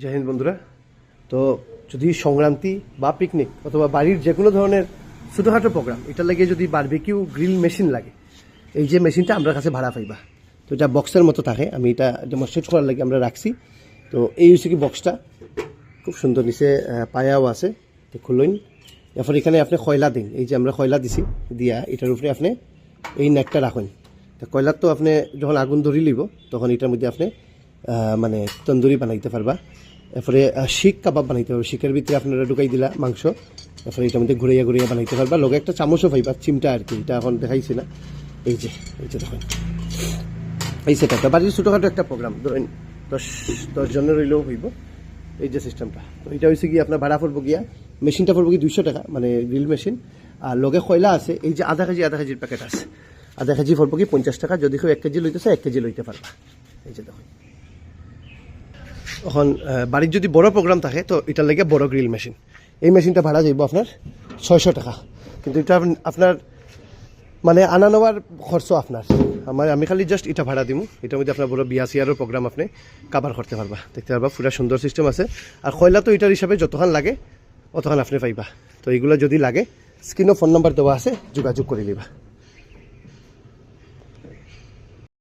জয় হিন্দ বন্ধুরা। তো যদি সংক্রান্তি বা পিকনিক অথবা বাড়ির যে কোনো ধরনের ছোটোখাটো প্রোগ্রাম এটা লাগে যদি বারবিকিউ গ্রিল মেশিন লাগে, এই যে মেশিনটা আমরা কাছে ভাড়া পাইবা। তো এটা বক্সের মতো থাকে, আমি এটা ডেমনস্ট্রেট করার লাগে আমরা রাখছি। তো এই হচ্ছে কি বক্সটা, খুব সুন্দর, নিচে পায়াও আছে। তো খুলুন, এরপর এখানে আপনি কয়লা দিন, এই যে আমরা কয়লা দিছি, দিয়া এটার উপরে আপনি এই নেকটা রাখুন। তো কয়লার তো আপনি যখন আগুন ধরি লিব তখন এটার মধ্যে আপনি মানে তন্দুরি বানাইতে পারবা। এরপরে শিক কাবাব বানাইতে পারবে, শিকের ভিতরে আপনারা ঢুকাই দিলা মাংস, এরপরে এটার মধ্যে ঘুরাইয়া ঘুরাইয়া বানাইতে পারবা। লগে একটা চামচও পাইবা, চিমটা আর কি, এটা এখন দেখাইছি না। এই যে দেখুন, এই সেটআপটা বাড়ির ছোটোখাটো একটা প্রোগ্রাম, ধরেন 10 জনের রইলেও হইব। এই যে সিস্টেমটা, তো এটা হয়েছে কি আপনার ভাড়া পড়বো গিয়া, মেশিনটা পড়বো কি 200 টাকা, মানে গ্রিল মেশিন। আর লগে কয়লা আছে, এই যে আধা কেজির প্যাকেট আছে, আধা কেজি পড়বো কি 50 টাকা। যদি কেউ 1 কেজি লইতেছে 1 কেজি লইতে পারবা। এই যে দেখুন, এখন বাড়ির যদি বড় প্রোগ্রাম থাকে তো এটার লাগে বড় গ্রিল মেশিন, এই মেশিনটা ভাড়া যাইব আপনার 600 টাকা। কিন্তু এটা আপনার মানে আনা নেওয়ার খরচ আপনার, আমি খালি জাস্ট এটা ভাড়া দিব। এটার মধ্যে আপনার বড় বিয়া সিয়ারও প্রোগ্রাম আপনি কাভার করতে পারবা, দেখতে পারবা। পুরা সুন্দর সিস্টেম আছে। আর কয়লা তো এটার হিসাবে যতক্ষণ লাগে অতক্ষণ আপনি পাইবা। তো এইগুলো যদি লাগে স্ক্রিনও ফোন নাম্বার দেওয়া আছে, যোগাযোগ করে নিবা।